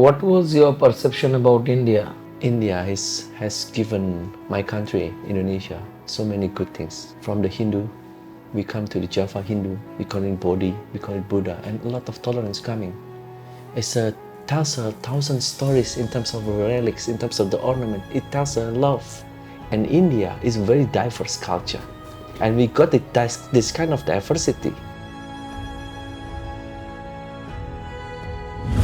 What was your perception about India? India has given my country, Indonesia, so many good things. From the Hindu, we come to the Java Hindu, we call it Bodhi, we call it Buddha, and a lot of tolerance coming. It tells a thousand stories in terms of relics, in terms of the ornament. It tells a love. And India is a very diverse culture. And we got this kind of diversity.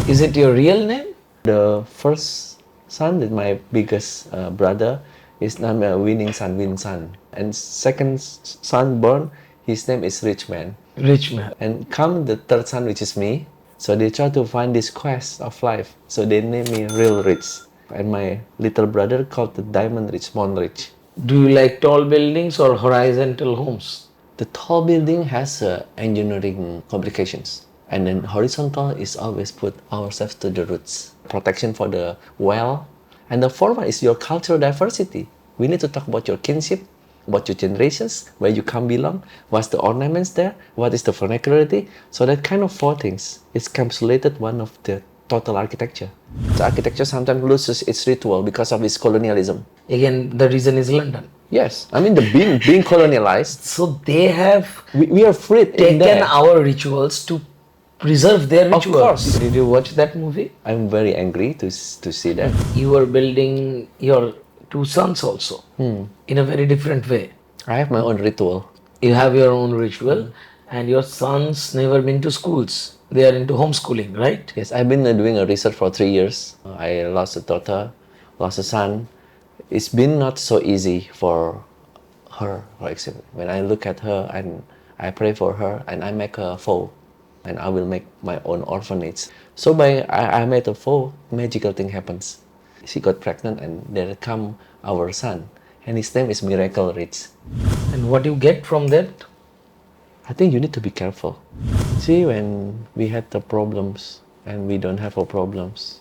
Is it your real name? The first son, that my biggest brother, his name is Winning Son, Win Son. And second son born, his name is Rich Man. Rich Man. And come the third son, which is me. So they try to find this quest of life. So they name me Realrich. And my little brother called the Diamond Rich, Mon Rich. Do you like tall buildings or horizontal homes? The tall building has engineering complications. And then horizontal is always put ourselves to the roots. Protection for the well. And the fourth one is your cultural diversity. We need to talk about your kinship, about your generations, where you come belong, what's the ornaments there, what is the vernacularity. So that kind of four things is encapsulated one of the total architecture. The architecture sometimes loses its ritual because of its colonialism. Again, the reason is London. Yes, I mean the being colonialized. So they have We are free taken our rituals to preserve their rituals. Of course. Did you watch that movie? I'm very angry to see that. You were building your two sons also in a very different way. I have my own ritual. You have your own ritual and your sons never been to schools. They are into homeschooling, right? Yes, I've been doing a research for 3 years. I lost a daughter, lost a son. It's been not so easy for her, for example. When I look at her and I pray for her and I make a vow, and I will make my own orphanage. So I made a vow, magical thing happens. She got pregnant and there come our son, and his name is Miracle Rich. And what you get from that? I think you need to be careful. See, when we had the problems and we don't have our problems,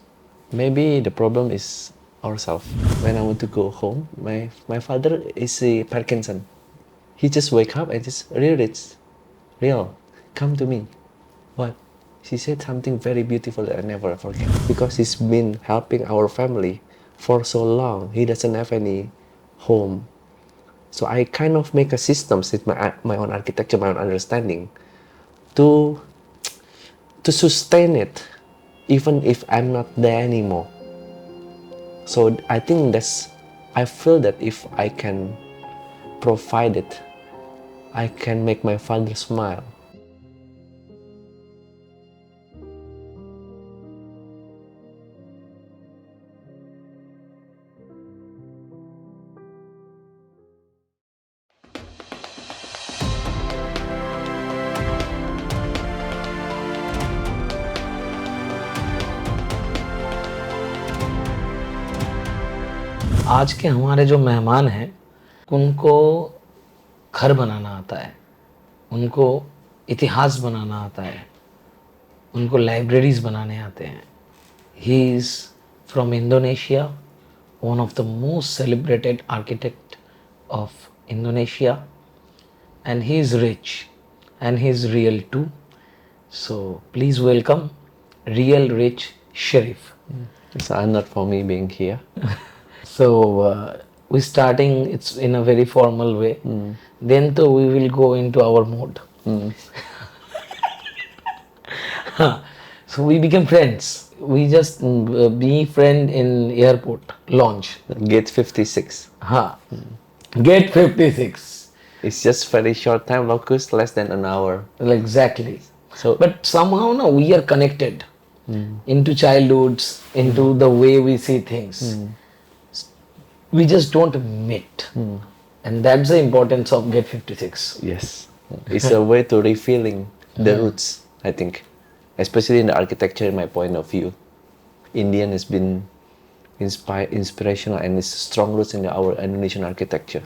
maybe the problem is ourselves. When I want to go home, my father is a Parkinson. He just wake up and just, Real Rich, Real, come to me. What? She said something very beautiful that I never forget. Because he's been helping our family for so long. He doesn't have any home. So I kind of make a system with my own architecture, my own understanding to sustain it, even if I'm not there anymore. So I think I feel that if I can provide it, I can make my father smile. आज के हमारे जो मेहमान हैं उनको घर बनाना आता है, उनको इतिहास बनाना आता है, उनको लाइब्रेरीज बनाने आते हैं. He is from Indonesia, one of the most celebrated architect of Indonesia, and he is rich and he is real too. So please welcome Realrich Sjarief. It's an honor for me being here. So we're starting it's in a very formal way. Then we will go into our mode. So we became friends. We just be friend in airport lounge. Gate 56. Gate 56. It's just very short time, locus, less than an hour. Exactly. So, but somehow now we are connected into childhoods, into the way we see things. We just don't meet. And that's the importance of Gate 56. Yes. It's a way to refilling the roots, I think. Especially in the architecture, in my point of view. Indian has been inspirational and it's strong roots in our Indonesian architecture.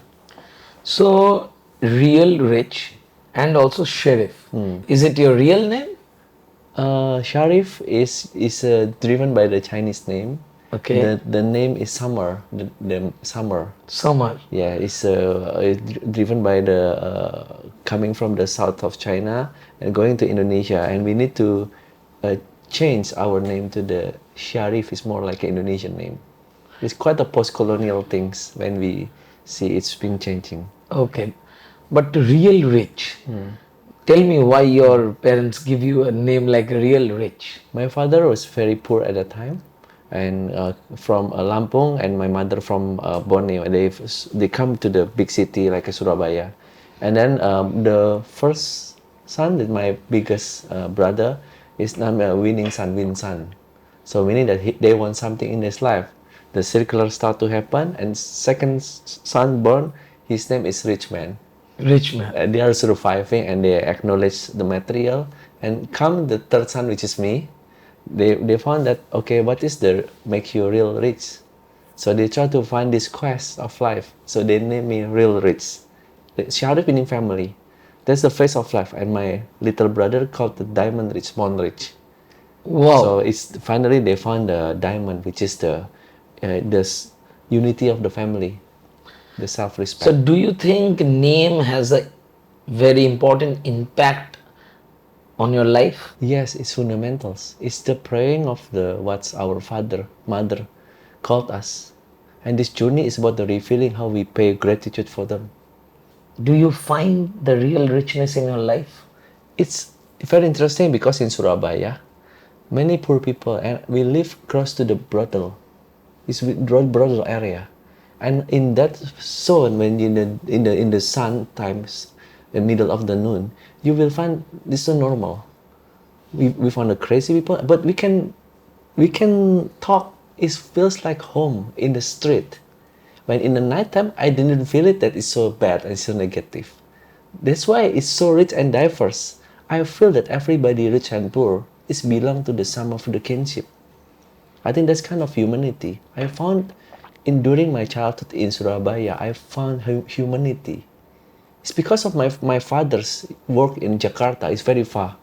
So, Realrich and also Sjarief. Is it your real name? Sjarief is driven by the Chinese name. Okay. The name is Summer. The Summer. Summer. Yeah, it's driven by the coming from the south of China and going to Indonesia, and we need to change our name to the Sjarief is more like an Indonesian name. It's quite a post-colonial things when we see it's been changing. Okay. But real rich. Tell me why your parents give you a name like real rich. My father was very poor at that time, and from Lampung, and my mother from Borneo. They come to the big city like Surabaya, and then the first son, that my biggest brother, is named Winning Son, Win Son. So meaning that they want something in his life. The circular start to happen, and second son born, his name is Rich Man. Rich man. They are surviving and they acknowledge the material, and come the third son, which is me, they found that, okay, what is the make you real rich? So they try to find this quest of life, so they name me Real Rich. The Sjarief meaning family, that's the phase of life. And my little brother called the Diamond Rich, Mon Rich. Wow. So it's finally they found the diamond, which is the unity of the family, the self-respect. So do you think name has a very important impact on your life? Yes, it's fundamentals. It's the praying of the what's our father, mother called us. And this journey is about the revealing how we pay gratitude for them. Do you find the real richness in your life? It's very interesting because in Surabaya, many poor people, and we live close to the brothel. It's brothel area. And in that zone, when in the sun times, the middle of the noon, you will find this so normal. We found the crazy people, but we can talk. It feels like home in the street. When in the nighttime, I didn't feel it that it's so bad and so negative. That's why it's so rich and diverse. I feel that everybody, rich and poor, is belong to the sum of the kinship. I think that's kind of humanity. I found during my childhood in Surabaya, I found humanity. It's because of my father's work in Jakarta. It's very far.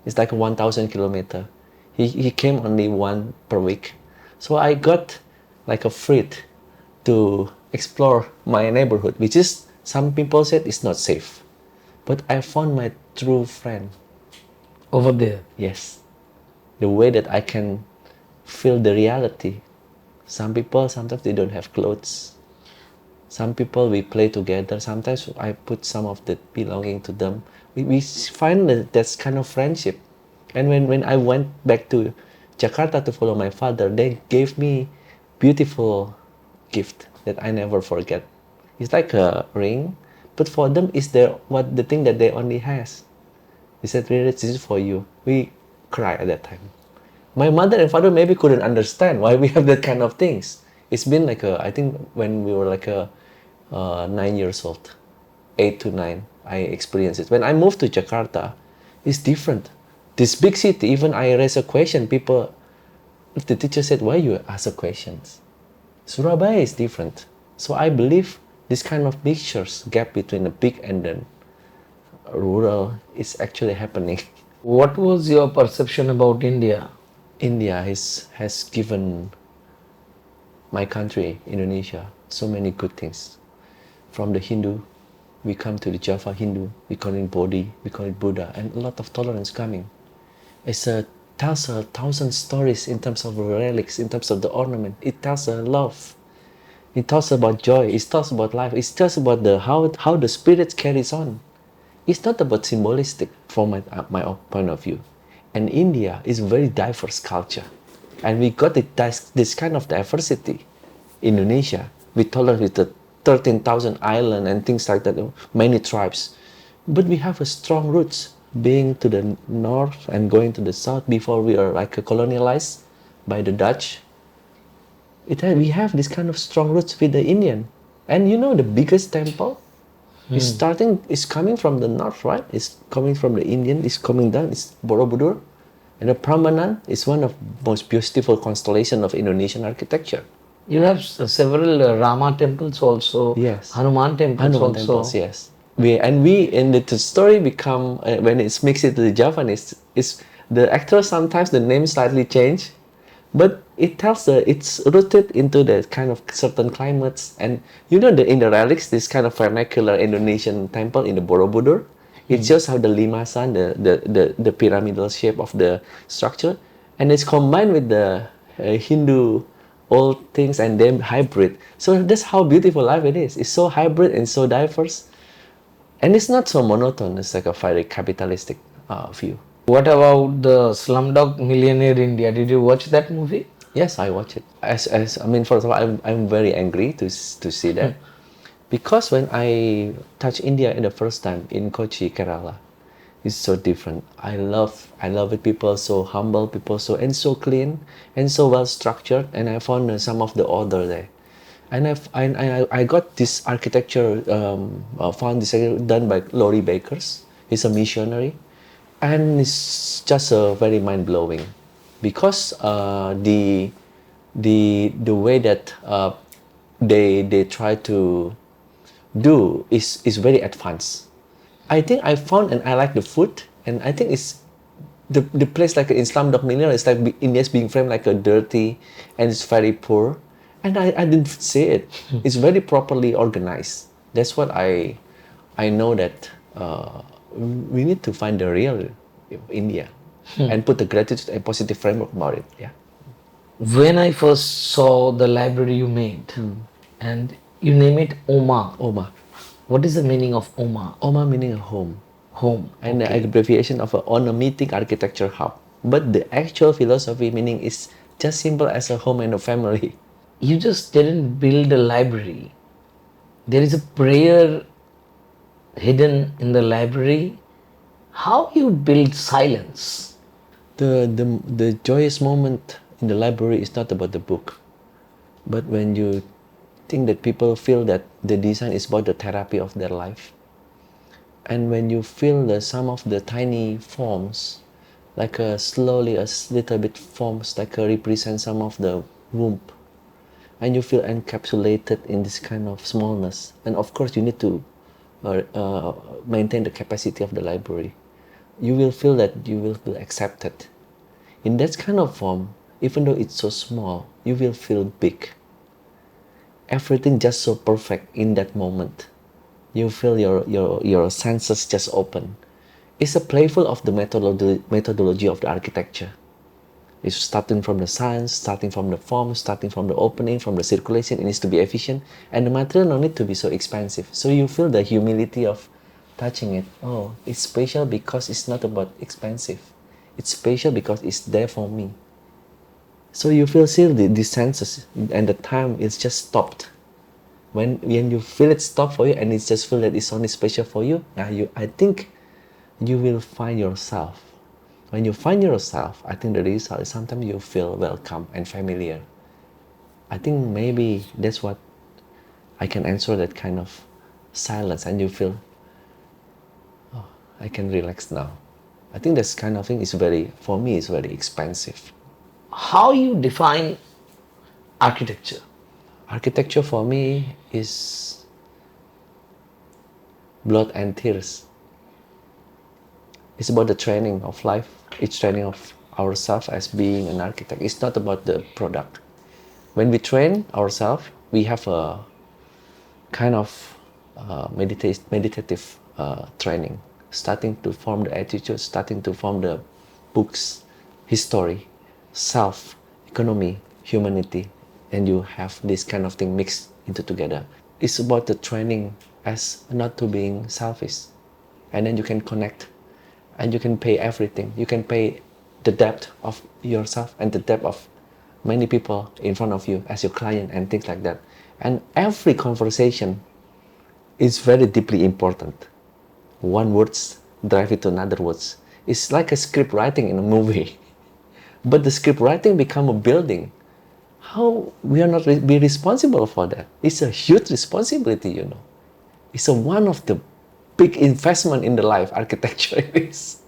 It's like 1,000 kilometers. He came only one per week. So I got like a freed to explore my neighborhood, which is, some people said it's not safe. But I found my true friend. Over there. Yes. The way that I can feel the reality. Some people, sometimes they don't have clothes. Some people, we play together. Sometimes I put some of the belonging to them. We find that's kind of friendship. And when I went back to Jakarta to follow my father, they gave me beautiful gift that I never forget. It's like a ring, but for them, it's the thing that they only has. They said, "Really, this is for you." We cried at that time. My mother and father maybe couldn't understand why we have that kind of things. It's been like I think when we were like 9 years old, 8 to 9, I experienced it. When I moved to Jakarta, it's different. This big city, even I raise a question, the teacher said, "Why you ask a questions?" Surabaya is different. So I believe this kind of mixtures, gap between the big and the rural, is actually happening. What was your perception about India? India has given my country, Indonesia, so many good things. From the Hindu, we come to the Java Hindu, we call it Bodhi, we call it Buddha, and a lot of tolerance coming. It tells 1,000 stories in terms of relics, in terms of the ornament. It tells love. It tells about joy. It tells about life. It tells about how the spirit carries on. It's not about symbolistic from my point of view. And India is a very diverse culture. And we got this kind of diversity. Indonesia, we tolerate with the 13,000 islands and things like that, many tribes. But we have a strong roots, being to the north and going to the south before we are like colonialized by the Dutch. We have this kind of strong roots with the Indian. And you know the biggest temple is coming from the north, right? It's coming from the Indian, it's coming down, it's Borobudur. And the Prambanan is one of the most beautiful constellation of Indonesian architecture. You have several Rama temples also. Yes. Hanuman temples Hanuman also. temples, yes. The story become when it's mixed into the Javanese, is the actors sometimes the name slightly change, but it tells it's rooted into the kind of certain climates. And you know, in the relics, this kind of vernacular Indonesian temple in the Borobudur, it shows how the limasan, the pyramidal shape of the structure, and it's combined with the Hindu old things and then hybrid. So that's how beautiful life it is. It's so hybrid and so diverse. And it's not so monotone. It's like a very capitalistic view. What about the Slumdog Millionaire India? Did you watch that movie? Yes, I watch it. As I mean, first of all, I'm very angry to see that. Because when I touched India in the first time in Kochi, Kerala, it's so different. I love it. People are so humble, people so and so clean and so well structured. And I found some of the order there. And I got this architecture found this done by Laurie Bakers. He's a missionary, and it's just very mind blowing, because the way that they try to do is very advanced. I think I found and I like the food, and I think it's the place like in Slumdog Millionaire is like India's being framed like a dirty and it's very poor, and I didn't see it. It's very properly organized. That's what I know that we need to find the real India and put the gratitude and positive framework about it. Yeah. When I first saw the library you made, and you name it Oma. Oma. What is the meaning of Oma? Oma meaning a home. Home. And the abbreviation of on a meeting architecture hub. But the actual philosophy meaning is just simple as a home and a family. You just didn't build a library. There is a prayer hidden in the library. How you build silence? The joyous moment in the library is not about the book, but when you think that people feel that the design is about the therapy of their life, and when you feel that some of the tiny forms, like slowly a little bit forms like represent some of the womb, and you feel encapsulated in this kind of smallness, and of course you need to maintain the capacity of the library. You will feel that you will feel accepted. In that kind of form, even though it's so small, you will feel big. Everything just so perfect in that moment. You feel your senses just open. It's a playful of the methodology of the architecture. It's starting from the science, starting from the form, starting from the opening, from the circulation. It needs to be efficient, and the material no need to be so expensive. So you feel the humility of touching it. Oh, it's special because it's not about expensive. It's special because it's there for me. So you feel still the senses, and the time is just stopped. When you feel it stop for you, and it's just feel that it's only special for you, now I think you will find yourself. When you find yourself, I think the result is sometimes you feel welcome and familiar. I think maybe that's what I can answer that kind of silence, and you feel, oh, I can relax now. I think this kind of thing is for me, is very expensive. How you define architecture? Architecture for me is blood and tears. It's about the training of life. It's training of ourselves as being an architect. It's not about the product. When we train ourselves, we have a kind of meditative training, starting to form the attitude, starting to form the books, history, self, economy, humanity, and you have this kind of thing mixed into together. It's about the training as not to being selfish, and then you can connect, and you can pay everything. You can pay the debt of yourself and the debt of many people in front of you as your client and things like that. And every conversation is very deeply important. One words drive it to another words. It's like a script writing in a movie. But the script writing become a building. How we are not be responsible for that? It's a huge responsibility, you know. It's one of the big investment in the life, architecture is.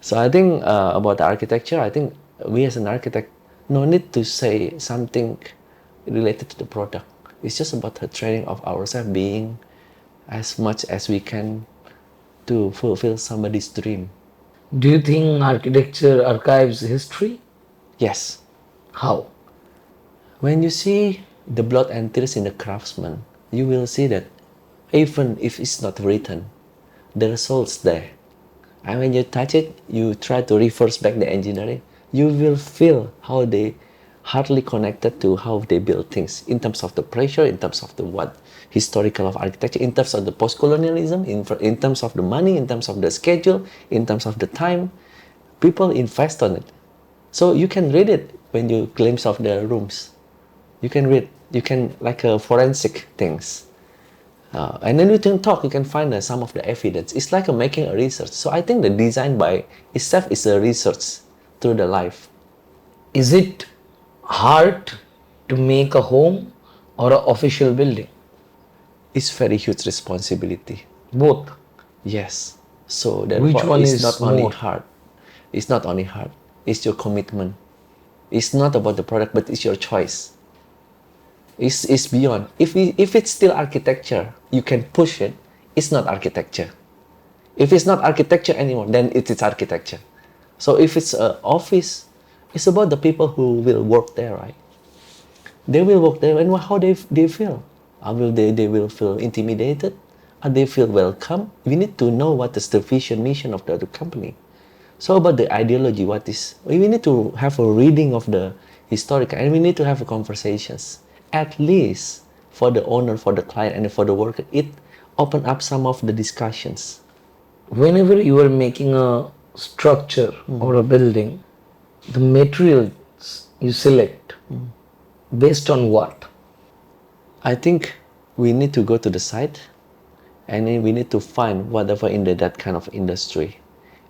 So I think about the architecture, I think we as an architect, no need to say something related to the product. It's just about the training of ourselves being as much as we can to fulfill somebody's dream. Do you think architecture archives history? Yes. How? When you see the blood and tears in the craftsman, you will see that even if it's not written, the results there. And when you touch it, you try to reverse back the engineering, you will feel how they hardly connected to how they build things in terms of the pressure, in terms of the what historical of architecture, in terms of the post-colonialism, in terms of the money, in terms of the schedule, in terms of the time. People invest on it. So you can read it when you glimpse of the rooms. You can read, you can like a forensic things. And then you can talk, you can find some of the evidence. It's like making a research. So I think the design by itself is a research through the life. Is it hard to make a home or an official building? It's very huge responsibility. Both. Yes. So Which therefore, one it's is not only more? hard. It's not only hard. It's your commitment. It's not about the product, but it's your choice. It's beyond. If it's still architecture, you can push it. It's not architecture. If it's not architecture anymore, then it's architecture. So if it's an office, it's about the people who will work there, right? They will work there, and how they feel. They will feel intimidated? Or they feel welcome? We need to know what is the vision, mission of the company. So about the ideology, what is, we need to have a reading of the historical, and we need to have a conversations. At least for the owner, for the client, and for the worker, it open up some of the discussions. Whenever you are making a structure or a building, the materials you select based on what? I think we need to go to the site, and then we need to find whatever in that kind of industry.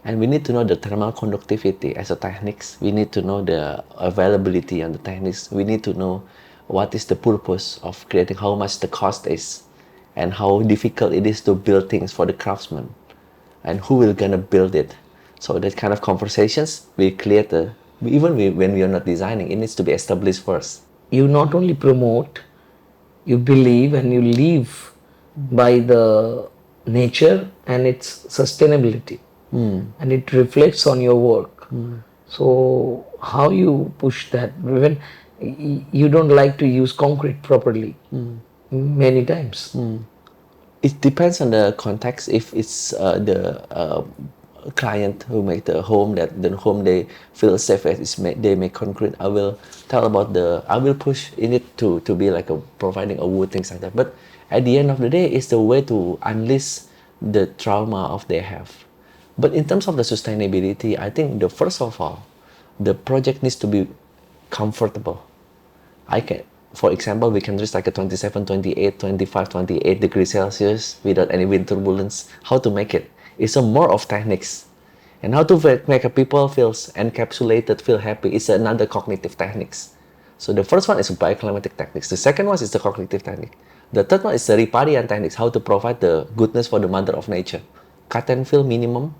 And we need to know the thermal conductivity as a techniques. We need to know the availability and the techniques. We need to know what is the purpose of creating, how much the cost is, and how difficult it is to build things for the craftsman, and who will gonna build it. So that kind of conversations, we clear the, when we are not designing, it needs to be established first. You not only promote, you believe and you live by the nature and its sustainability, and it reflects on your work. So how you push that when you don't like to use concrete properly many times? It depends on the context. If it's the client who make the home, that the home they feel safe as they make concrete, I will tell about I will push in it to be like providing a wood, things like that. But at the end of the day, it's the way to unleash the trauma of they have. But in terms of the sustainability, I think first of all, the project needs to be comfortable. For example, we can reach like a 27, 28, 25, 28 degrees Celsius without any wind turbulence. How to make it? It's a more of techniques. And how to make a people feel encapsulated, feel happy is another cognitive techniques. So the first one is bioclimatic techniques. The second one is the cognitive technique. The third one is the riparian techniques, how to provide the goodness for the mother of nature. Cut and fill minimum.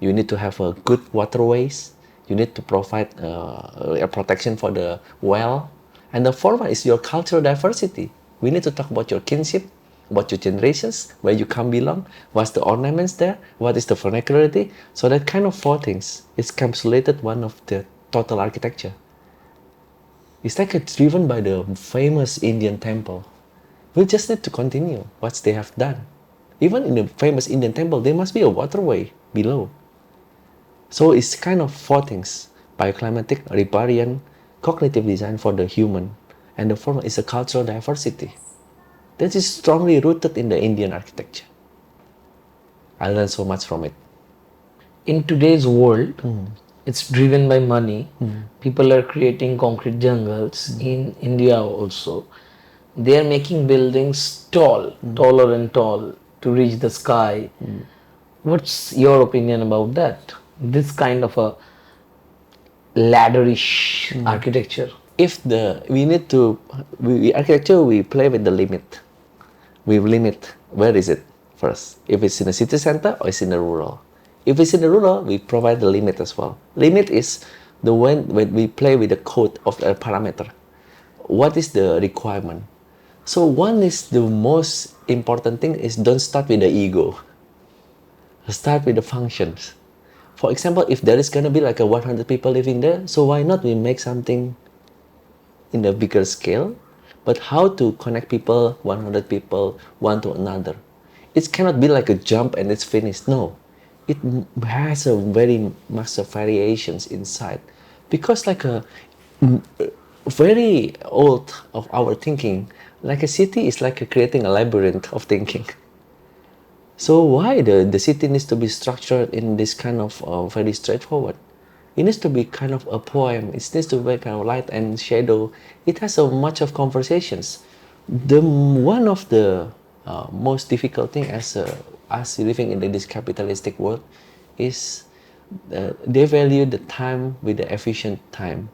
You need to have a good waterways. You need to provide a protection for the well. And the fourth one is your cultural diversity. We need to talk about your kinship, about your generations, where you come belong, what's the ornaments there, what is the vernacularity. So that kind of four things is encapsulated one of the total architecture. It's like it's driven by the famous Indian temple. We just need to continue what they have done. Even in the famous Indian temple, there must be a waterway below. So it's kind of four things: bioclimatic, riparian, cognitive design for the human, and the fourth one is a cultural diversity. That is strongly rooted in the Indian architecture. I learned so much from it. In today's world, it's driven by money. People are creating concrete jungles in India also. They are making buildings tall, taller and tall to reach the sky. What's your opinion about that? This kind of a ladderish architecture. If architecture, we play with the limit. We limit where is it first. If it's in the city center or it's in the rural. If it's in the rural, we provide the limit as well. Limit is when we play with the code of the parameter. What is the requirement? So one is the most important thing is don't start with the ego. Start with the functions. For example, if there is going to be like 100 people living there, so why not we make something in a bigger scale? But how to connect people, 100 people, one to another? It cannot be like a jump and it's finished. No, it has a very massive variations inside. Because very old of our thinking. Like a city is like creating a labyrinth of thinking. So why the city needs to be structured in this kind of very straightforward? It needs to be kind of a poem. It needs to be kind of light and shadow. It has so much of conversations. The one of the most difficult thing as us living in this capitalistic world is they value the time with the efficient time.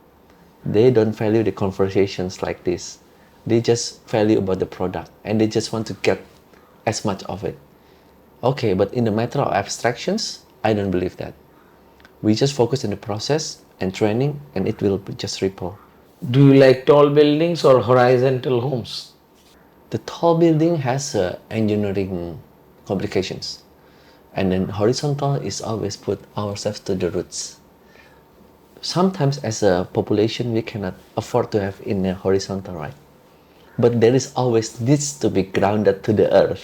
They don't value the conversations like this. They just value about the product and they just want to get as much of it. Okay, but in the matter of abstractions, I don't believe that. We just focus on the process and training and it will just ripple. Do you like tall buildings or horizontal homes? The tall building has engineering complications. And then horizontal is always put ourselves to the roots. Sometimes as a population, we cannot afford to have in a horizontal, right? But there is always needs to be grounded to the earth.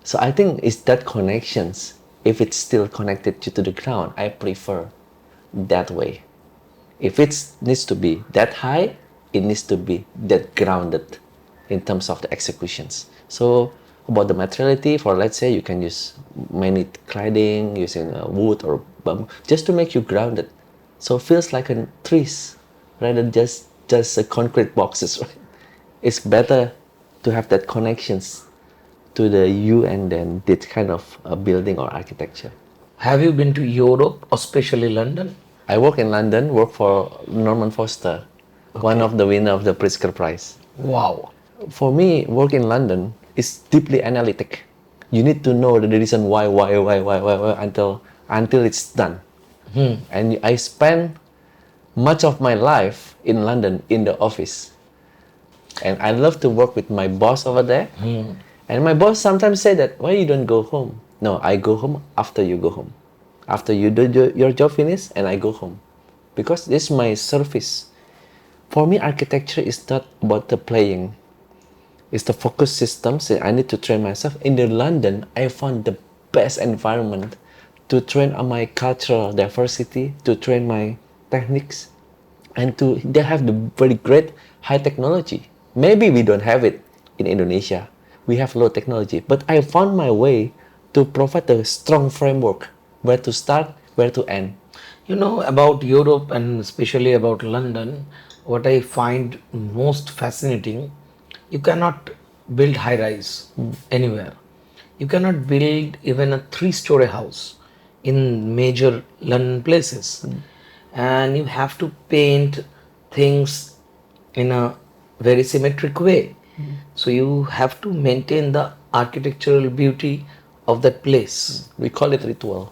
So I think it's that connections. If it's still connected to the ground, I prefer that way. If it needs to be that high, it needs to be that grounded in terms of the executions. So about the materiality, for let's say you can use many cladding using wood or bamboo just to make you grounded. So it feels like a trees rather than just a concrete boxes. Right? It's better to have that connections to the you and then that kind of building or architecture. Have you been to Europe, especially London? I work in London, work for Norman Foster, one of the winner of the Pritzker Prize. Wow. For me, work in London is deeply analytic. You need to know the reason why until it's done. And I spend much of my life in London in the office. And I love to work with my boss over there. And my boss sometimes say that, why you don't go home? No, I go home after you go home. After you do your job finish and I go home. Because this is my service. For me, architecture is not about the playing. It's the focus systems that I need to train myself. In the London, I found the best environment to train on my cultural diversity, to train my techniques, and they have the very great high technology. Maybe we don't have it in Indonesia. We have low technology, but I found my way to provide a strong framework where to start, where to end. You know, about Europe and especially about London, what I find most fascinating, you cannot build high rise anywhere. You cannot build even a 3-story house in major London places. And you have to paint things in a very symmetric way. So you have to maintain the architectural beauty of that place. We call it ritual.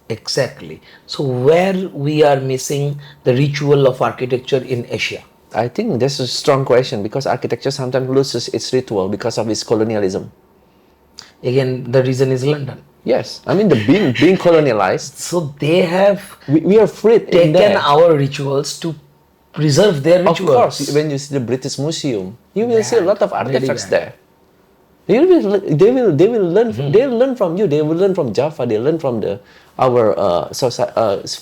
Exactly. So where we are missing the ritual of architecture in Asia? I think that's a strong question because architecture sometimes loses its ritual because of its colonialism. Again, the reason is London. Yes, I mean the being colonialized. So they have We are free in taken there. our rituals to preserve their Of rituals. course, when you see the British Museum, you will see a lot of Very artifacts bad. there. They will learn. They will learn from you. They will learn from Java. They learn from our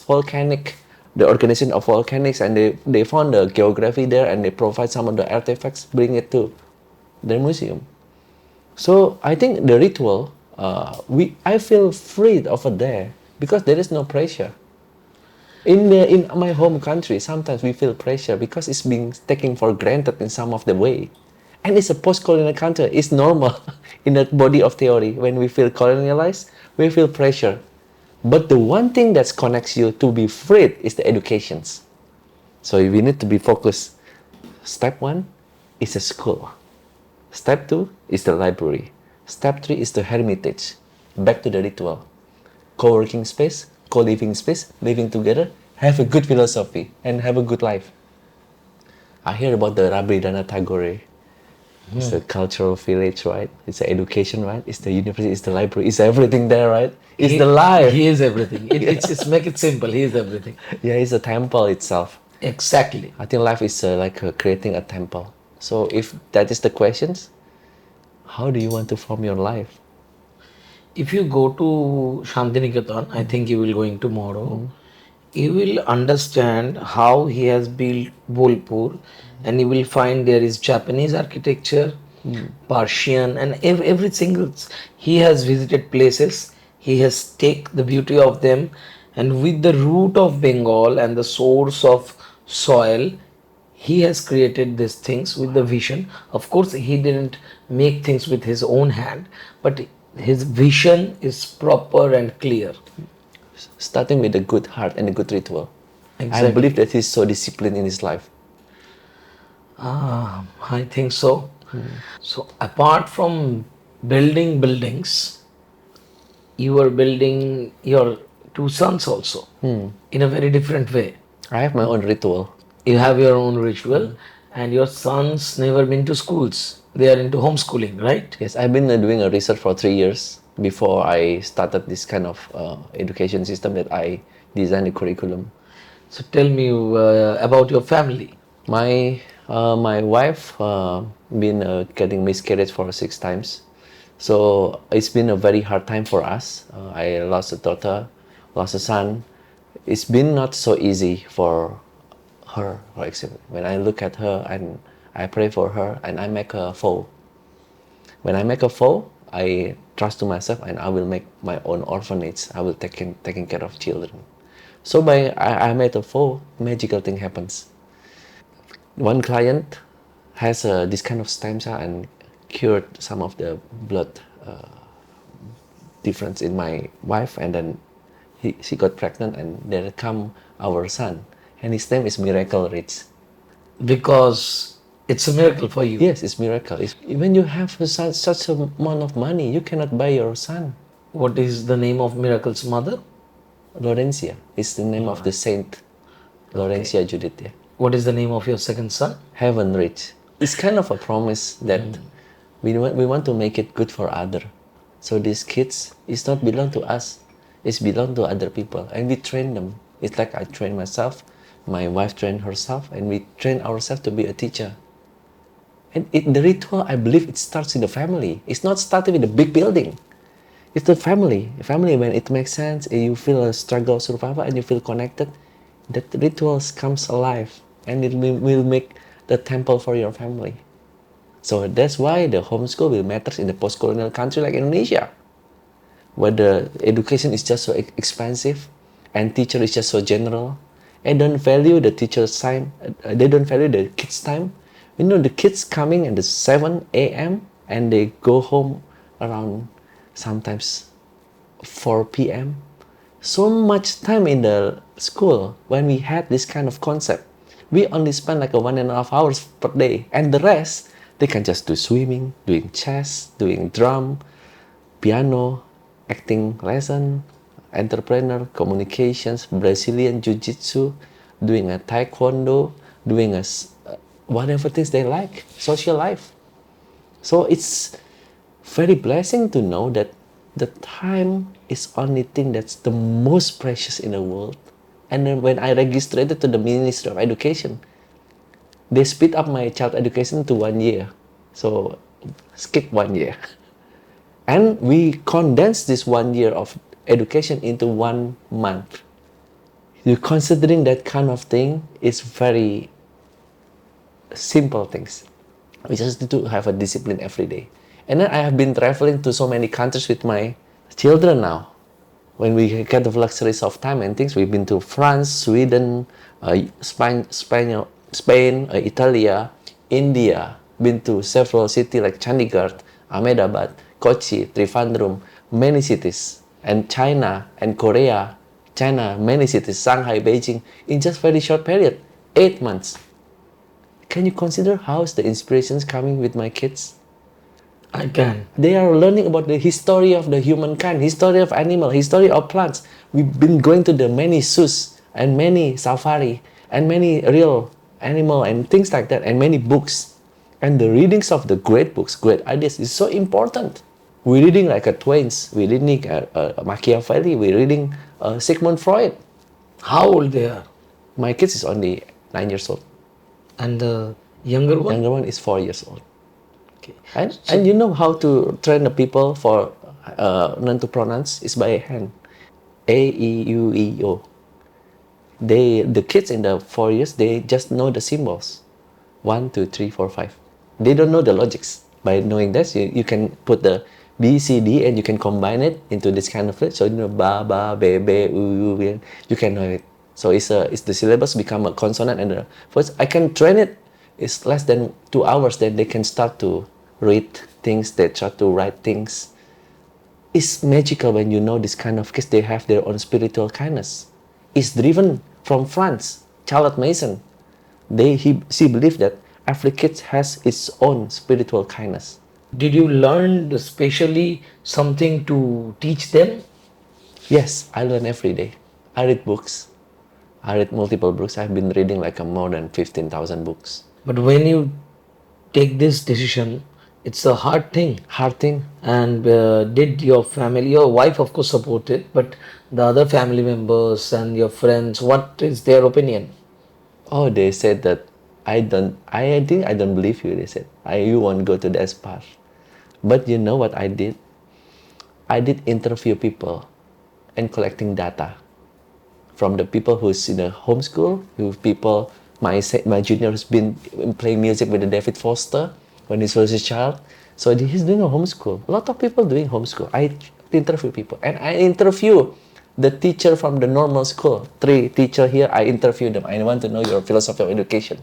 volcanic, the organization of volcanics, and they found the geography there, and they provide some of the artifacts, bring it to their museum. So I think the ritual, I feel free over there because there is no pressure. In my home country, sometimes we feel pressure because it's being taken for granted in some of the way. And it's a post-colonial country. It's normal in that body of theory. When we feel colonialized, we feel pressure. But the one thing that connects you to be freed is the educations. So we need to be focused. Step 1 is a school. Step 2 is the library. Step 3 is the hermitage. Back to the ritual. Co-working space, co-living space, living together, have a good philosophy, and have a good life. I hear about the Rabindranath Tagore. It's the cultural village, right? It's the education, right? It's the university, it's the library, it's everything there, right? It's the life. He is everything. It's make it simple. He is everything. Yeah, it's a temple itself. Exactly. I think life is like creating a temple. So if that is the questions, how do you want to form your life? If you go to Shantiniketan, I think you will going tomorrow. You will understand how he has built Bolpur, and you will find there is Japanese architecture, Persian, and every single. He has visited places. He has take the beauty of them, and with the root of Bengal and the source of soil, he has created these things with the vision. Of course, he didn't make things with his own hand, but his vision is proper and clear. Starting with a good heart and a good ritual. I Exactly. believe that he's so disciplined in his life. I think so. So, apart from building buildings, you are building your two sons also in a very different way. I have my own ritual. You have your own ritual, and your sons never been to schools. They are into homeschooling, right? Yes, I've been doing a research for 3 years before I started this kind of education system that I designed the curriculum. So, tell me about your family. My wife been getting miscarriage for 6 times, so it's been a very hard time for us. I lost a daughter, lost a son. It's been not so easy for her. For example, when I look at her and I pray for her and I make a vow. When I make a vow, I trust to myself and I will make my own orphanage. I will taking care of children. So I made a vow, magical thing happens. One client has this kind of stem cell and cured some of the blood difference in my wife, and then she got pregnant, and there come our son, and his name is Miracle Rich. Because it's a miracle for you. Yes, it's miracle. When you have such a amount of money, you cannot buy your son. What is the name of Miracle's mother? Laurentia is the name of the saint. Laurentia Judith. Yeah. What is the name of your second son? Heaven Rich. It's kind of a promise that we want to make it good for other. So these kids, it's not belong to us. It's belong to other people, and we train them. It's like I train myself, my wife trained herself, and we train ourselves to be a teacher. And the ritual, I believe, it starts in the family. It's not starting with a big building. It's the family. Family, when it makes sense, you feel a struggle, survival, and you feel connected, that rituals comes alive, and it will make the temple for your family. So that's why the homeschool will matter in the post-colonial country like Indonesia, where the education is just so expensive and teacher is just so general, and don't value the teacher's time. They don't value the kids' time. You know, the kids coming at the 7 a.m. and they go home around sometimes 4 p.m. So much time in the school when we had this kind of concept. We only spend like 1.5 hours per day, and the rest they can just do swimming, doing chess, doing drum, piano, acting lesson, entrepreneur, communications, Brazilian jiu-jitsu, doing a taekwondo, doing a whatever things they like, social life. So it's very blessing to know that the time is only thing that's the most precious in the world. And then when I registered to the Ministry of Education, they speed up my child education to 1 year. So skip 1 year. And we condense this 1 year of education into 1 month. You considering that kind of thing is very simple things. We just need to have a discipline every day. And then I have been traveling to so many countries with my children now. When we get the luxuries of time and things, we've been to France, Sweden, Spain, Italy, India. Been to several cities like Chandigarh, Ahmedabad, Kochi, Trivandrum, many cities, and China and Korea, China, many cities, Shanghai, Beijing, in just very short period, 8 months. Can you consider how is the inspirations coming with my kids? I can. They are learning about the history of the humankind, history of animal, history of plants. We've been going to the many zoos and many safari and many real animal and things like that, and many books. And the readings of the great books, great ideas is so important. We're reading like a Twain's, we're reading Machiavelli, we're reading Sigmund Freud. How old they are? My kids is only 9 years old. And the younger one? Younger one is 4 years old. Okay. And you know how to train the people for learn to pronounce is by hand. A, E, U, E, O. The kids in the 4 years, they just know the symbols. 1, 2, 3, 4, 5. They don't know the logics. By knowing this, you can put the B, C, D, and you can combine it into this kind of flute. So you know ba, ba, be, be, u, you can know it. So it's the syllabus become a consonant, and first I can train it. It's less than 2 hours. Then they can start to read things. They try to write things. It's magical when you know this kind of kids. They have their own spiritual kindness. It's driven from France. Charlotte Mason, she believed that every kid has its own spiritual kindness. Did you learn specially something to teach them? Yes, I learn every day. I read books. I read multiple books. I've been reading like more than 15,000 books. But when you take this decision, it's a hard thing. Hard thing. And did your family, your wife of course supported, but the other family members and your friends, what is their opinion? Oh, they said that I think I don't believe you. They said, you won't go to that path. But you know what I did? I did interview people and collecting data from the people who's in a homeschool, who people, my junior has been playing music with the David Foster when he was a child. So he's doing a homeschool. A lot of people doing homeschool. I interview people, and I interview the teacher from the normal school. 3 teachers here, I interview them. I want to know your philosophy of education.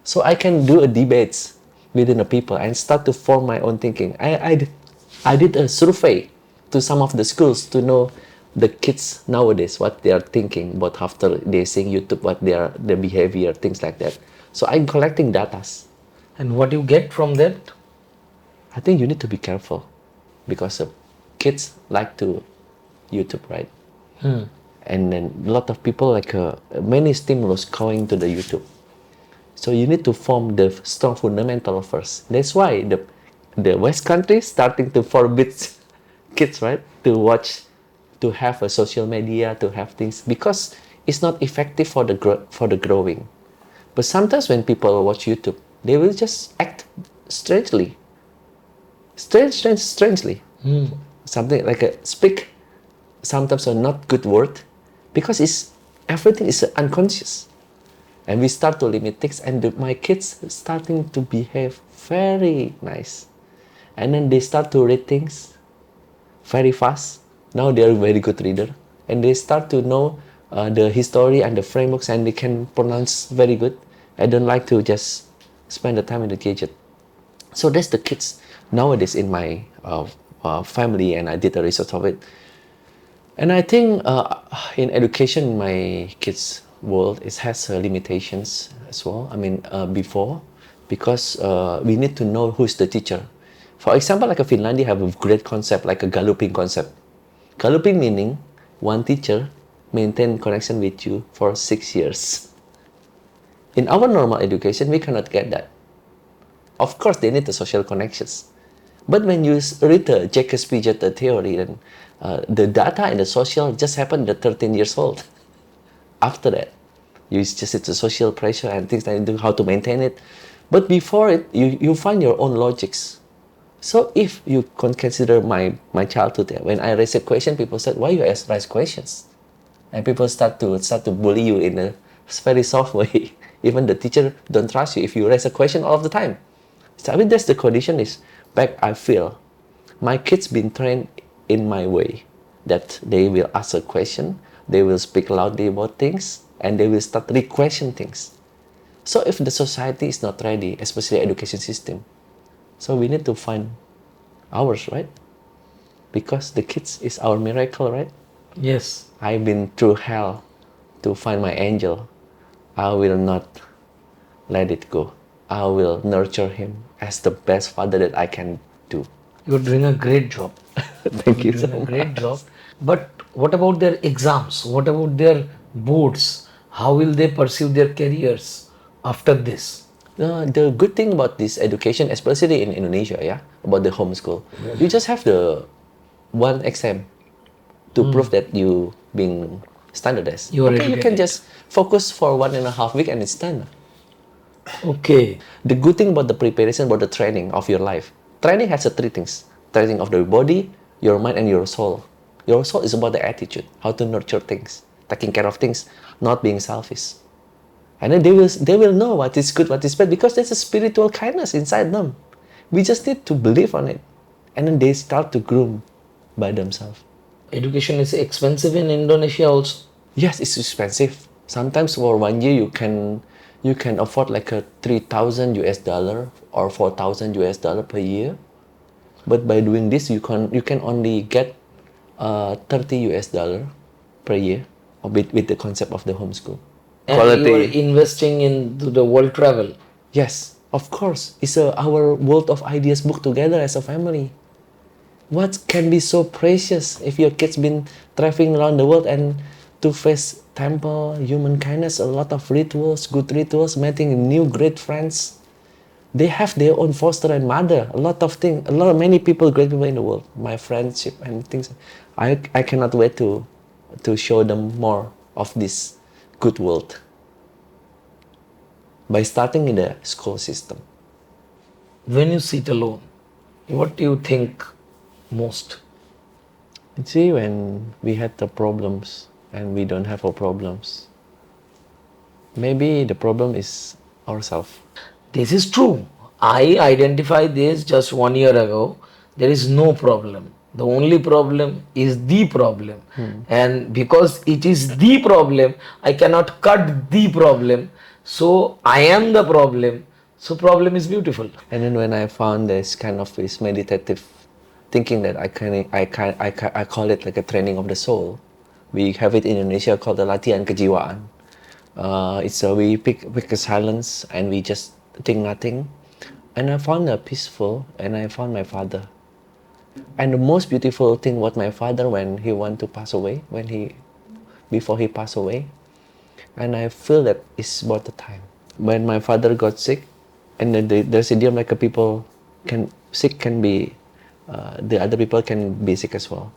So I can do a debates within the people and start to form my own thinking. I did a survey to some of the schools to know the kids nowadays, what they are thinking about after they seeing YouTube, what their behavior, things like that. So I'm collecting data. And what you get from that? I think you need to be careful because kids like to YouTube, right? And then a lot of people like many stimulus going to the YouTube. So you need to form the strong fundamental first. That's why the West countries starting to forbid kids, right, to watch, to have a social media, to have things, because it's not effective for the growing. But sometimes when people watch YouTube, they will just act strangely. Strangely. Something like speak sometimes a not good word, because everything is unconscious. And we start to limit things, and my kids starting to behave very nice. And then they start to read things very fast. Now they are a very good reader. And they start to know the history and the frameworks, and they can pronounce very good. I don't like to just spend the time in the gadget. So that's the kids nowadays in my family, and I did a research of it. And I think in education, my kids' world, it has limitations as well. I mean, before, because we need to know who's the teacher. For example, like a Finlandia have a great concept, like a galloping concept. Galloping meaning one teacher maintain connection with you for 6 years. In our normal education, we cannot get that. Of course, they need the social connections. But when you read the Jacques Piaget theory, then the data and the social just happened at 13 years old. After that, you just it's the social pressure and things like that, how to maintain it. But before it, you find your own logics. So if you consider my childhood, when I raise a question, people said, "Why you raise questions?" And people start to bully you in a very soft way. Even the teacher don't trust you if you raise a question all of the time. So I mean, that's the condition is back. I feel my kids been trained in my way, that they will ask a question, they will speak loudly about things, and they will start re-question things. So if the society is not ready, especially education system, so we need to find ours, right? Because the kids is our miracle, right? Yes. I've been through hell to find my angel. I will not let it go. I will nurture him as the best father that I can do. You're doing a great job. Thank you You're so doing a much. great job. But what about their exams? What about their boards? How will they pursue their careers after this? The good thing about this education, especially in Indonesia, about the homeschool, you just have the one exam to prove that you being standardized. You are You can educated. just focus for 1.5 weeks and it's done. Okay. The good thing about the preparation, about the training of your life, training has three things: training of the body, your mind, and your soul. Your soul is about the attitude, how to nurture things. taking care of things, not being selfish. And then they will know what is good, what is bad, because there's a spiritual kindness inside them. We just need to believe on it. And then they start to groom by themselves. Education is expensive in Indonesia also. Yes, it's expensive. Sometimes for 1 year you can afford like a 3,000 US dollar or 4,000 US dollar per year. But by doing this you can only get 30 US dollar per year with the concept of the homeschool. And you are investing into the world travel. Yes, of course. It's our world of ideas book together as a family. What can be so precious if your kids been traveling around the world and to face temple, human kindness, a lot of rituals, good rituals, meeting new great friends. They have their own foster and mother, a lot of things, many people, great people in the world, my friendship and things. I cannot wait to show them more of this good world by starting in the school system. When you sit alone, what do you think most? You see, when we had the problems and we don't have our problems, maybe the problem is ourselves. This is true. I identified this just 1 year ago. There is no problem. The only problem is the problem. And because it is the problem, I cannot cut the problem. So I am the problem. So problem is beautiful. And then when I found this kind of this meditative thinking that I call it like a training of the soul. We have it in Indonesia called the latihan kejiwaan. We pick a silence and we just think nothing. And I found it peaceful, and I found my father. And the most beautiful thing was my father when he want to pass away, before he passed away. And I feel that it's about the time. When my father got sick, and there's idiom like people can be, the other people can be sick as well.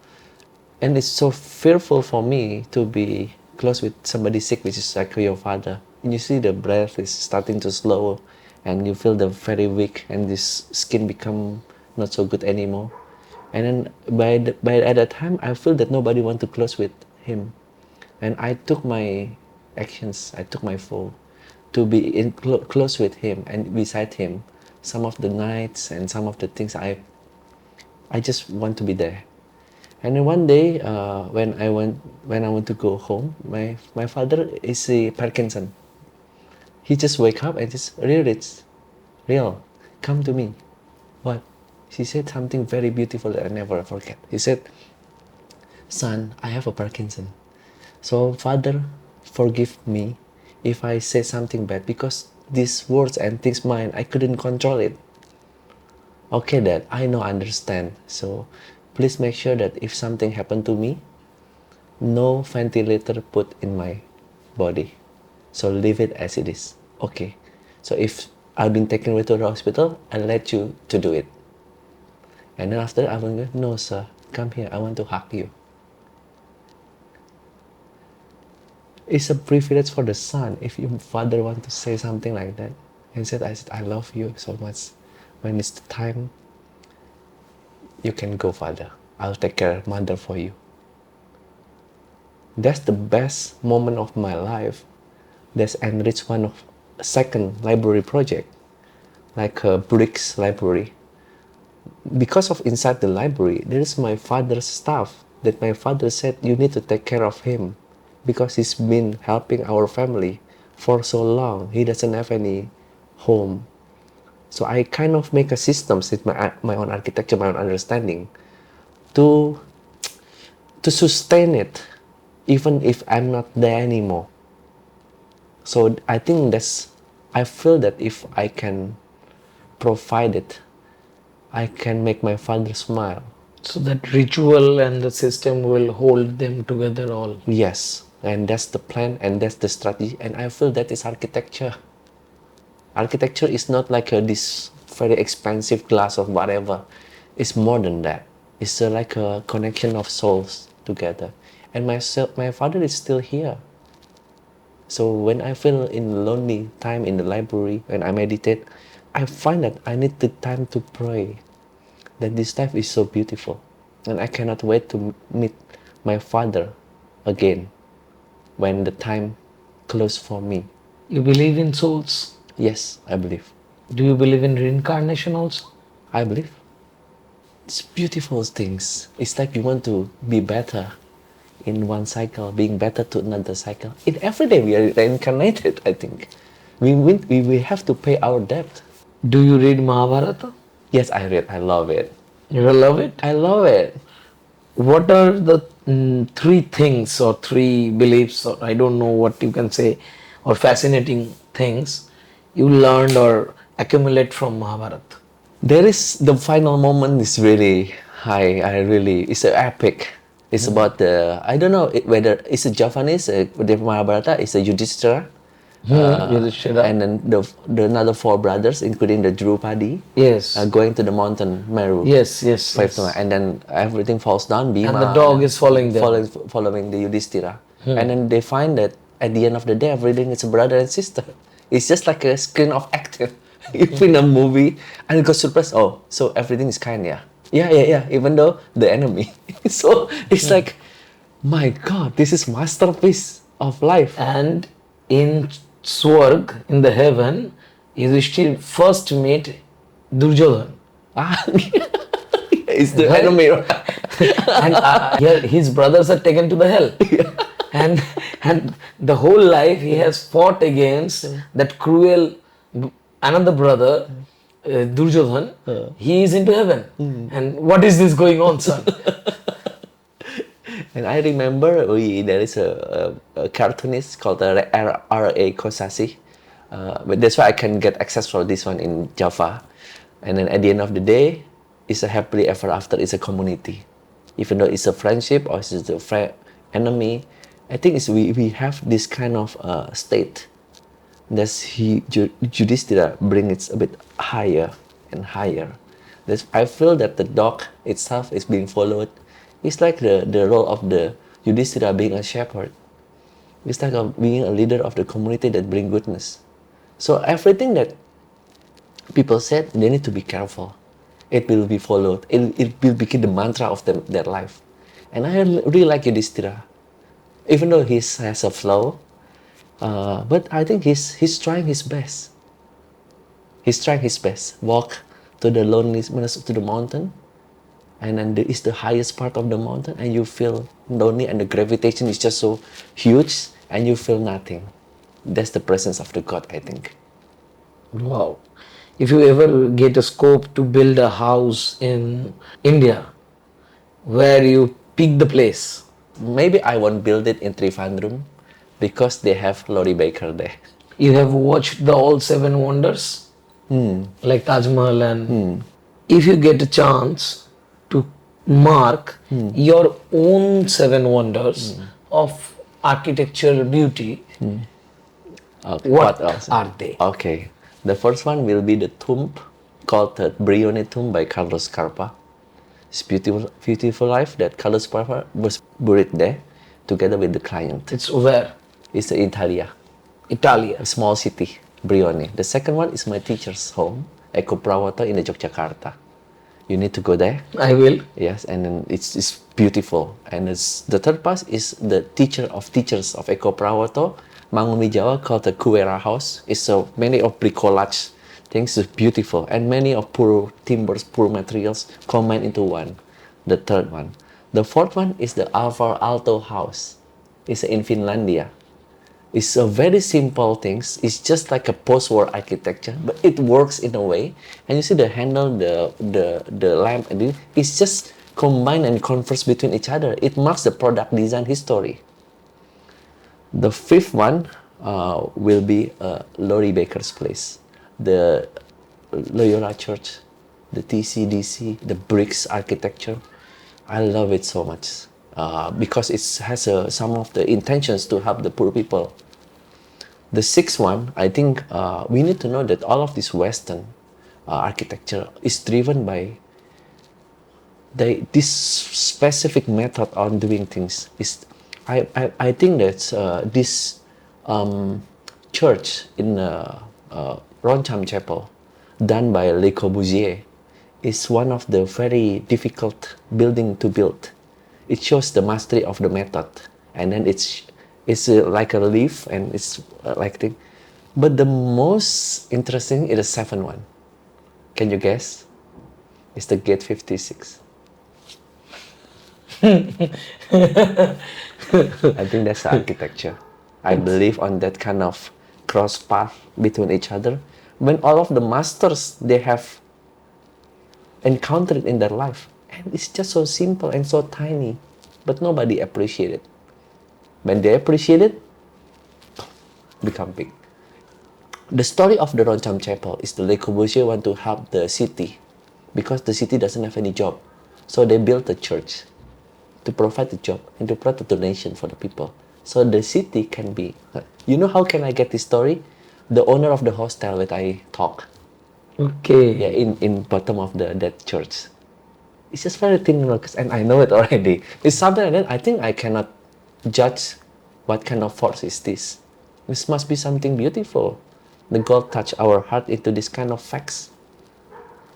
And it's so fearful for me to be close with somebody sick, which is like your father. And you see the breath is starting to slow, and you feel the very weak, and this skin become not so good anymore. And then at that time, I feel that nobody want to close with him. And I took my actions, I took my fall to be close with him and beside him. Some of the nights and some of the things I just want to be there. And then one day, when I want to go home, my father is a Parkinson. He just wake up and just, Real, come to me. What? He said something very beautiful that I never forget. He said, son, I have a Parkinson. So Father, forgive me if I say something bad, because these words and things mine, I couldn't control it. Okay, Dad, I know, understand. So please make sure that if something happened to me, no ventilator put in my body. So leave it as it is. Okay. So if I've been taken away to the hospital, I'll let you to do it. And then after I will go, no sir, come here, I want to hug you. It's a privilege for the son if your father want to say something like that. And I said, I love you so much. When it's the time, you can go, Father. I'll take care of mother for you. That's the best moment of my life. That's enriched one of second library project, like a bricks library. Because of inside the library, there is my father's stuff that my father said you need to take care of him, because he's been helping our family for so long. He doesn't have any home. So I kind of make a system with my own architecture, my own understanding to sustain it, even if I'm not there anymore. So I think I feel that if I can provide it, I can make my father smile. So that ritual and the system will hold them together all. Yes, and that's the plan and that's the strategy, and I feel that is architecture. Architecture is not like this very expensive glass of whatever. It's more than that. It's like a connection of souls together. And my father is still here. So when I feel in lonely time in the library, when I meditate, I find that I need the time to pray. That this life is so beautiful. And I cannot wait to meet my father again. when the time close for me. You believe in souls? Yes, I believe. Do you believe in reincarnation also? I believe. It's beautiful things. It's like you want to be better in one cycle, being better to another cycle. In every day we are reincarnated, I think. We have to pay our debt. Do you read Mahabharata? Yes, I read. I love it. You will love it? I love it. What are the three things or three beliefs, or I don't know what you can say, or fascinating things you learned or accumulate from Mahabharata? There is the final moment is really high. It's an epic. It's about I don't know whether it's a Japanese, the Mahabharata is a Yudhishthira. Yudhishthira. And then the another four brothers, including the Drupadi, Yes. going to the mountain Meru. Yes, yes. Five yes. and then everything falls down. Bhima, And the dog is following them. following the Yudhishthira. And then they find that at the end of the day, everything is a brother and sister. It's just like a screen of acting. If in a movie, and you got surprised. Oh, so everything is kind, yeah. Yeah. Even though the enemy. So it's like, my God, this is masterpiece of life. And in Swarg, in the heaven, Yudhishthira first met Duryodhan. It's the enemy. And here his brothers are taken to the hell. And the whole life he has fought against that cruel another brother, Duryodhan. He is into heaven. And what is this going on, son? And I remember there is a cartoonist called R.A. Kosasi. But that's why I can get access for this one in Java. And then at the end of the day, it's a happily ever after. It's a community. Even though it's a friendship or it's a enemy, I think we have this kind of state. Yudhishthira bring it a bit higher and higher. I feel that the dog itself is being followed. It's like the role of the Yudhishthira being a shepherd. It's like being a leader of the community that bring goodness. So everything that people said, they need to be careful. It will be followed. It will become the mantra of their life. And I really like Yudhishthira. Even though he has a flaw, but I think he's trying his best. He's trying his best. Walk to the loneliness to the mountain, and then it's the highest part of the mountain, and you feel lonely, and the gravitation is just so huge, and you feel nothing. That's the presence of the God, I think. Wow. If you ever get a scope to build a house in India, where you pick the place? Maybe I won't build it in Trivandrum because they have Lori Baker there. You have watched the all seven wonders, like Taj Mahal, and if you get a chance to mark your own seven wonders of architectural beauty, what else are they? Okay, the first one will be the tomb called the Brioni tomb by Carlos Carpa. It's beautiful life that Carlos Carpa was buried there together with the client. It's where? It's in Italia. A small city, Brioni. The second one is my teacher's home, Eko Prawata in Yogyakarta. You need to go there. I will. Yes, and then it's beautiful. And the third part is the teacher of teachers of Eko Prawoto, Mangunwijaya, called the Kuwera House. It's so many of bricolage things is beautiful, and many of poor timbers, poor materials combined into one. The third one. The fourth one is the Alvar Aalto House. It's in Finlandia. It's a very simple things. It's just like a post-war architecture, but it works in a way. And you see the handle, the lamp, and it's just combined and converse between each other. It marks the product design history. The fifth one will be Lori Baker's place, the Loyola Church, the TCDC, the bricks architecture. I love it so much because it has some of the intentions to help the poor people. The sixth one, I think we need to know that all of this Western architecture is driven by this specific method on doing things. I think that this church in Roncham Chapel, done by Le Corbusier, is one of the very difficult building to build. It shows the mastery of the method, and then It's like a leaf and it's like thing. But the most interesting is the seventh one. Can you guess? It's the gate 56. I think that's the architecture. I believe on that kind of cross path between each other. When all of the masters they have encountered in their life, and it's just so simple and so tiny, but nobody appreciate it. When they appreciate it, become big. The story of the Roncham Chapel is the Le Corbusier want to help the city because the city doesn't have any job. So they built a church to provide the job and to provide the donation for the people. So the city can be... You know how can I get this story? The owner of the hostel that I talk. Okay. Yeah, in bottom of that church. It's just very thin and I know it already. It's something like that. I think I cannot judge what kind of force is this. This must be something beautiful. The God touch our heart into this kind of facts.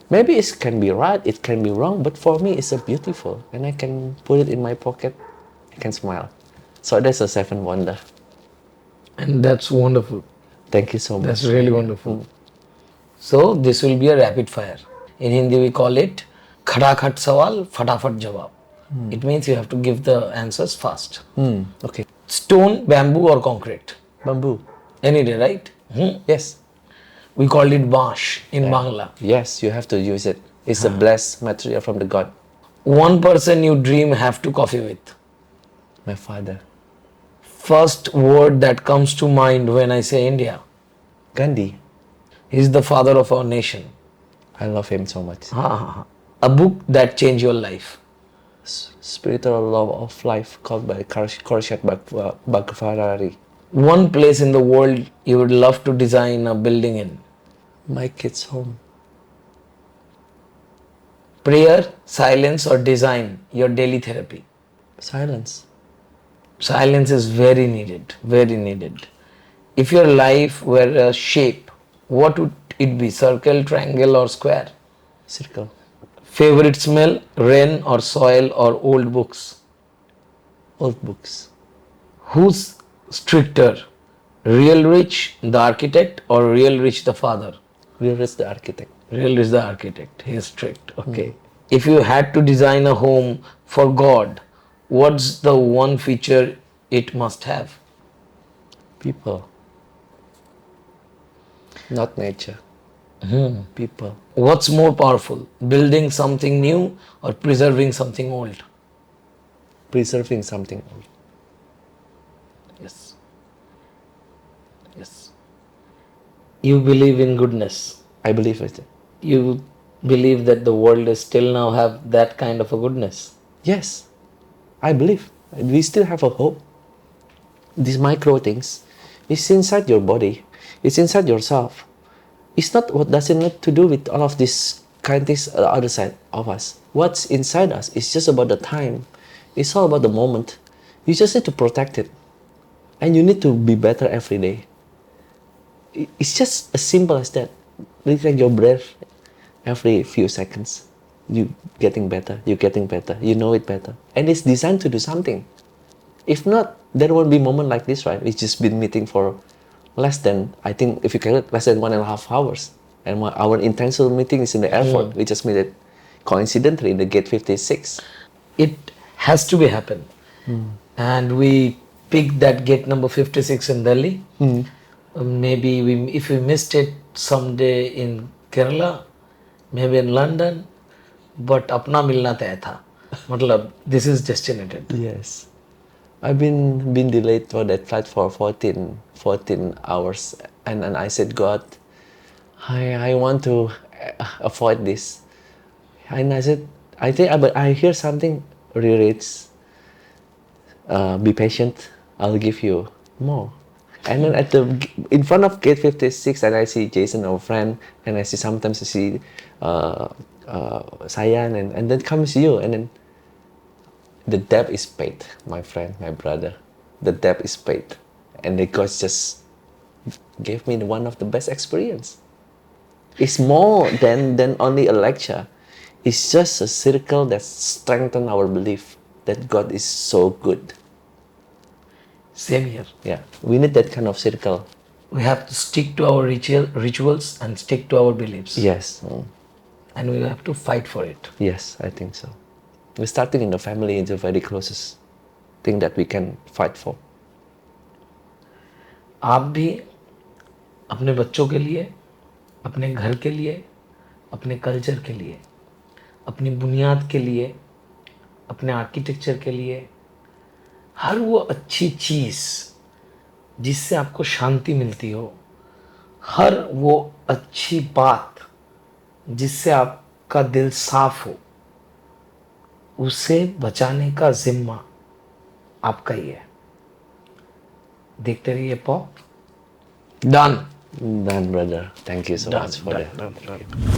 Maybe it can be right, it can be wrong, but for me it's a beautiful, and I can put it in my pocket. I can smile. So that's a seventh wonder. And that's wonderful. Thank you so much. That's really wonderful. So this will be a rapid fire. In Hindi we call it khadakhat sawal, fatafat jawab. It means you have to give the answers fast. Okay. Stone, bamboo or concrete? Bamboo. Any day, right? Yes. We called it bash in Bangla. Yes, you have to use it. It's a blessed material from the God. One person you dream have to coffee with. My father. First word that comes to mind when I say India. Gandhi. He's the father of our nation. I love him so much. A book that changed your life. Spiritual Law of Life called by Korshat Bhagavati. One place in the world you would love to design a building in. My kids' home. Prayer, silence or design, your daily therapy. Silence. Silence is very needed, very needed. If your life were a shape, what would it be? Circle, triangle or square? Circle. Favorite smell, rain or soil or old books? Old books. Who's stricter? Realrich the architect or Realrich the father? Realrich the architect. Realrich the architect. He is strict. Okay. If you had to design a home for God, what's the one feature it must have? People. Not nature. People. What's more powerful, building something new or preserving something old? Preserving something old. Yes. Yes. You believe in goodness. I believe it. You believe that the world is still now have that kind of a goodness. Yes. I believe. We still have a hope. These micro things, it's inside your body. It's inside yourself. It's not what doesn't have to do with all of these kind things on the other side of us. What's inside us is just about the time. It's all about the moment. You just need to protect it. And you need to be better every day. It's just as simple as that. Look at your breath every few seconds. You getting better, you're getting better, you know it better. And it's designed to do something. If not, there won't be a moment like this, right? We've just been meeting for less than, I think, if you calculate, less than 1.5 hours. And our intentional meeting is in the airport. We just met it coincidentally in the gate 56. It has to be happen. And we picked that gate number 56 in Delhi. Maybe if we missed it someday in Kerala, maybe in London, but apna milna तय था. मतलब this is destinated. Yes. I've been delayed for that flight for 14 hours. And I said, God, I want to avoid this. And I said, but I hear something, Realrich, be patient, I'll give you more. And then in front of gate 56, and I see Jason, our friend, and sometimes I see Sayan, and then comes you, and then the debt is paid, my friend, my brother. The debt is paid. And the God just gave me one of the best experience. It's more than only a lecture. It's just a circle that strengthens our belief that God is so good. Same here. Yeah, we need that kind of circle. We have to stick to our rituals and stick to our beliefs. Yes. And we have to fight for it. Yes, I think so. We're starting in the family is the very closest thing that we can fight for. आप भी अपने बच्चों के लिए, अपने घर के लिए, अपने कल्चर के लिए, अपनी बुनियाद के लिए, अपने आर्किटेक्चर के लिए, हर वो अच्छी चीज़ जिससे आपको शांति मिलती हो, हर वो अच्छी बात जिससे आपका दिल साफ हो, उसे बचाने का जिम्मा आपका ही है. देखते रहिए पॉ. Done. Done, brother. Thank you so Done, much for done, that. done, done.